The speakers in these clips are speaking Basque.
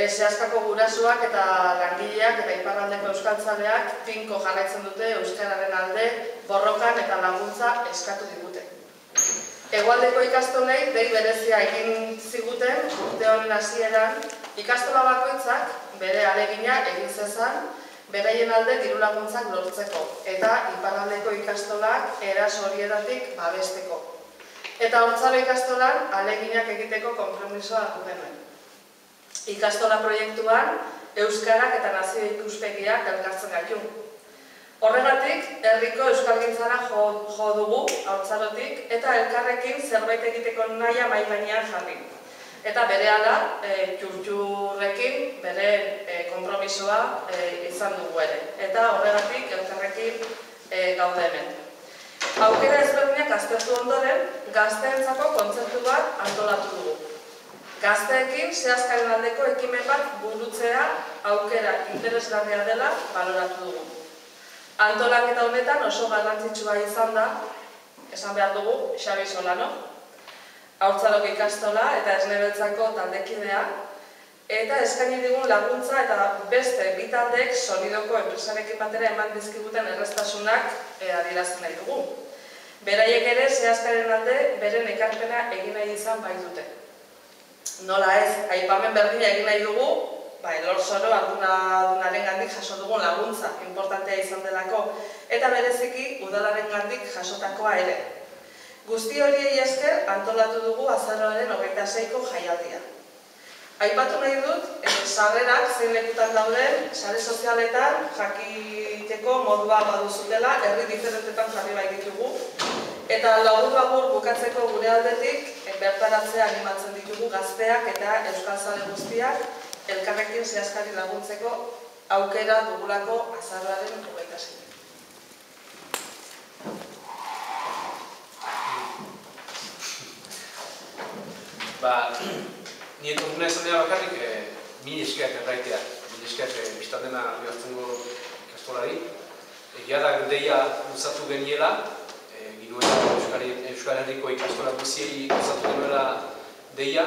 Zehaskako gurasoak eta langileak eta iparraldeko euskaltzaleak tinko jarraitzen dute euskararen alde borrokan eta laguntza eskatu digute. Hegoaldeko ikastolei dei berezia egin ziguten urte honen hasieran ikastola bakoitzak bere ahalegina egin zezan beraien alde diru laguntzak lortzeko eta iparraldeko ikastolak eraso horietatik babesteko. Eta Haurtzaro ikastolan ahaleginak egiteko konpromisoa hartu genuen. Ikastola proiektuan euskarak eta nazio ikuspegiak elkartzen gaitu. Horregatik, herriko euskalgintzara jo dugu Haurtzarotik eta elkarrekin zerbait egiteko nahia mahai gainean jarri. Eta berehala, Txurtxurrekin bere konpromisoa izan dugu ere. Eta horregatik elkarrekin gaude hemen. Aukera ezberdinak aztertu ondoren, gazteentzako kontzertu bat antolatu dugu. Gazteekin zehaskaren aldeko ekimen bat burutzea aukera interesgarria dela baloratu dugu. Antolaketa honetan oso garrantzitsua izan da, esan behar dugu, Xabi Solano, Haurtzaroko ikastola eta Esnebeltzako taldekidea, eta eskaini digun laguntza eta beste bi taldeek Solidoko enpresarekin batera eman dizkiguten erraztasunak adierazten nahi dugu. Beraiek ere zehaskaren alde beren ekarpena egin nahi izan bai dute. Nola ez, aipamen berdina egin nahi dugu, Elorzoro ardunarengandik jaso dugun laguntza importantea izan delako, eta bereziki udalarengandik jasotakoa ere. Guzti horiei esker antolatu dugu azaroaren 26ko jaialdia. Aipatu nahi dut, sarrerak zein lekutan dauden, sare sozialetan jakiteko modua baduzutela, herri diferentetan jarri bai ditugu, eta labur-labur bukatzeko gure aldetik, bertaratzea animatzen ditugu gazteak eta euskaltzale guztiak elkarrekin zehaskari laguntzeko aukera dugulako azaroaren 26. Ni etorruna izan dira bakarrik, mil esker erraitea, mil esker biztan dena bihartzengo ikastolari. Egia da deia luzatu geniela, Euskal Herriko ikastola guziei luzatu genuela deia,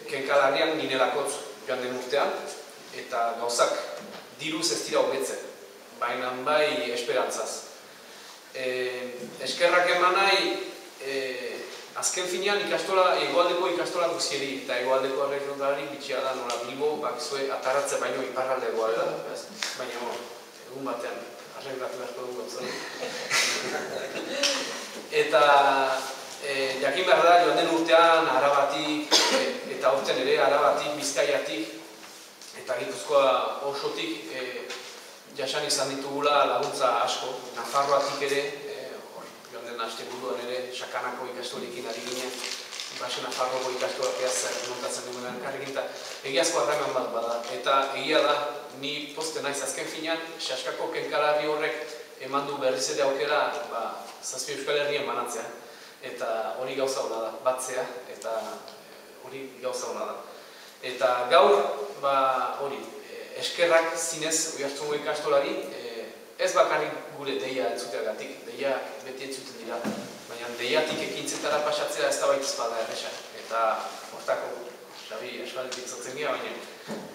kenkalarrian ginelakotz joan den urtean, eta gauzak diruz ez dira hobetzen, baina bai esperantzaz. Eskerrak eman nahi, azken finean hegoaldeko ikastola guzieri eta hegoaldeko errekordari bitxia da nola Bilbo, bakizue atarratze baino iparralde egoaldea, baina egun batean arreglatu beharko dugu gotzori. Eta jakin behar da, joan den urtean Arabatik, eta aurten ere Arabatik, Bizkaiatik, eta Gipuzkoa osotik jasan izan ditugula laguntza asko. Nafarroatik ere, joan den asteburuan ere, Sakanako ikastolekin ari ginen, Baso Nafarroko ikastolak zer montatzen dugunean karrekin, eta egiazko harreman bat bada. Eta egia da, ni poste naiz azken finean, Saskako kenkalarri horrek eman du berriz ere aukera zazpi Euskal Herrien banatzea. Eta hori gauza hona da, batzea, eta hori gauza hona da. Eta gaur, hori, eskerrak zinez Oiartzungo ikastolari, ez bakarrik gure deia entzuteagatik, deiak beti entzuten dira, baina deiatik ekintzetara pasatzea ez da baita ezpada erresa. Eta hortako, Xabi esbaldik zotzen gira, baina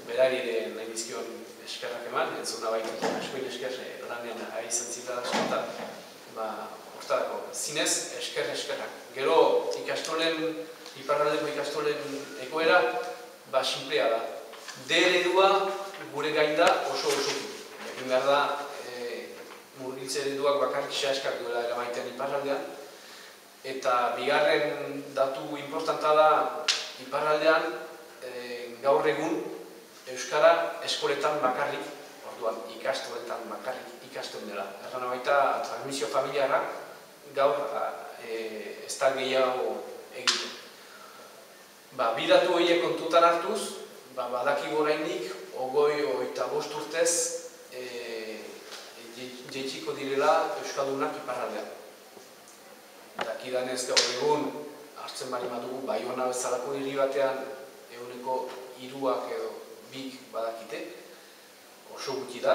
berari ere nahi bizkion eskerrak eman, entzuna baita askoin esker lanean ari zantzita da, hortako, zinez eskerrak. Gero ikastolen, iparraldeko ikastolen egoera, sinplea da. D eredua gure gain da oso-osoki. Jakin behar da, murgiltze ereduak bakarrik zehaskak duela eramaitean iparraldean. Eta bigarren datu importanta da iparraldean, gaur egun euskara eskoletan bakarrik, orduan ikastoletan bakarrik ikasten dela. Erran baita, transmisio familiarra gaur ez da gehiago egiten. Bi datu horiek kontutan hartuz, badakigu oraindik, 25 urtez jaitsiko direla euskaldunak iparraldean. Dakidanez gaur egun hartzen bali badugu Baiona bezalako hiri batean ehuneko 3 edo 2 badakite, oso gutxi da,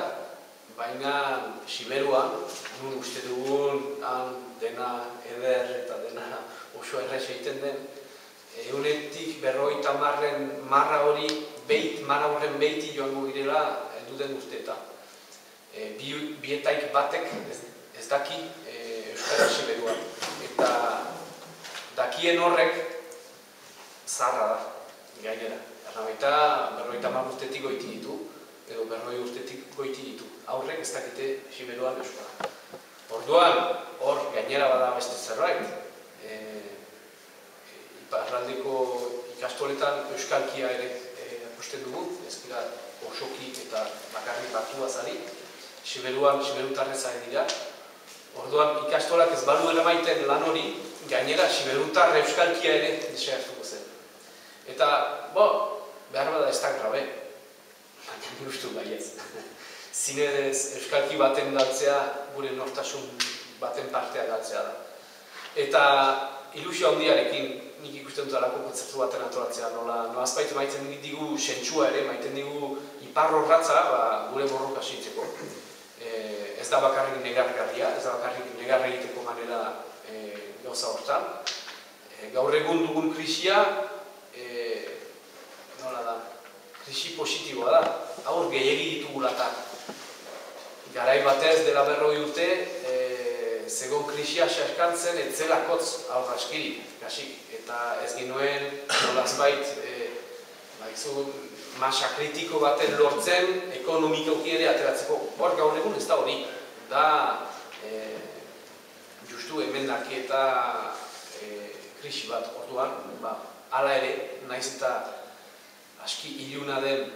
baina Siberuan, nun uste dugun dena eder eta dena oso errez egiten den, eunetik 50 marra hori, marra horren beiti joango girela duten urteeta. Bietaik batek ez daki euskara siberua. Eta dakien horrek zaharra da, gainera. Errabaita 50 urtetik goiti ditu, edo 40 urtetik goiti ditu. Aurrek ez dakite siberuan euskara. Orduan, hor gainera bada beste zerbait. Iparraldeko ikastoletan euskalkia ere apusten dugu, ez dira osoki eta bakarrik batua zari. Siberutarrez ari dira. Orduan, ikastolak ez balu eramaiten lan hori, gainera siberutar euskalkia ere deseartuko zen. Eta, behar bada ez da grabe, baina gustu baiez. Zinez euskalki baten galtzea, gure nortasun baten partea galtzea da. Eta ilusio handiarekin nik ikusten dut alako kontzertu baten antolatzea, noazbait maiten digu sentsua ere, maiten digu iparrorratza gure borroka seitzeko. Ez da bakarrik negargarria, ez da bakarrik negar egiteko manera gauza hortan. Gaur egun dugun krisia, krisi positiboa da, aur gehiagi ditugulata. Garai batez dela 40 urte, zegoen krisia xaskantzen etzelakotz aurra eskiri, kasik. Eta ez ginuen nolazbait masa kritiko baten lortzen ekonomikoki ere ateratzeko. Hor gaur egun ez da hori. Da justu emendaki eta krisi bat orduan, hala ere, naiz eta aski iluna den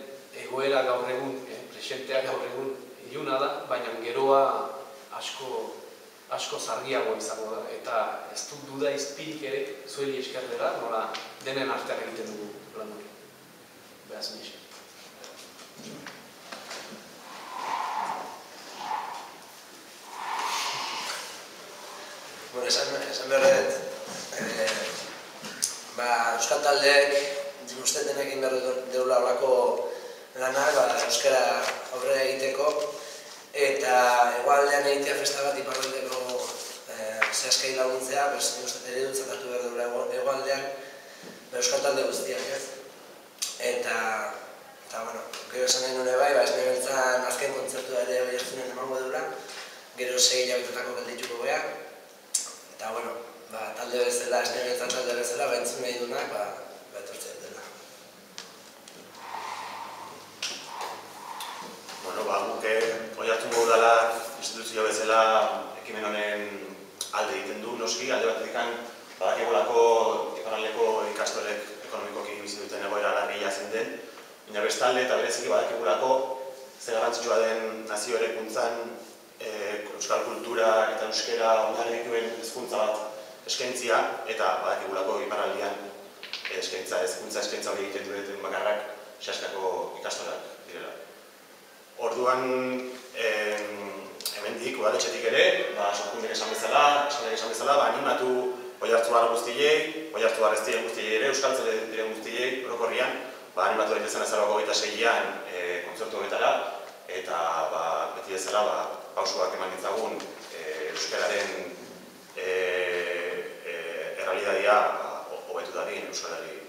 egoera gaur egun, presenteak gaur egun iluna da, baina geroa asko zargiago izango da, eta ez dut duda izpirik ere zueli esker dela, nola denen artean egiten dugu plan hori. Beraz, mi esker. Esan berret, euskal taldeek ustetan egin behar deula horako lanak euskara aurrera egiteko, eta hegoaldean egitea festa bat iparraldeko zehazkai laguntzea, ere dutzat hartu behar deula hegoaldean euskal talde guztiak, ez? Eta, gero esan nahi nune bai, ez nebeltzan azken kontzertua ere bai hartzunen emango deula, gero 6 hilabetetako geldituko beha, eta, talde bezala, ez nebeltzan talde bezala, entzun nahi dunak, etortzea dela. Guke hori hartu modu dela instituzio bezala ekimen honen alde egiten du, noski, alde batetik badakigulako iparraldeko ikastolek ekonomikoki bizi duten egoera larria zein den, baina bestalde eta bereziki badakigulako ze garrantzitsua den nazio erakuntzan euskal kultura eta euskera oinarrituen hezkuntza bat eskaintzia, eta badakigulako iparraldean hezkuntza hori egiten duten bakarrak Xaskako ikastolak direla. Orduan, hemendik, udaletxetik ere, sorkundek esan bezala, animatu Oiartzuar guztiei, Oiartzuar ez diren guztiei ere, euskaltzale diren guztiei, orokorrian, animatu daitezen azarako 26an kontzertu honetara, eta beti bezala pausuak eman ditzagun euskararen errealitatea hobetu dadin euskarari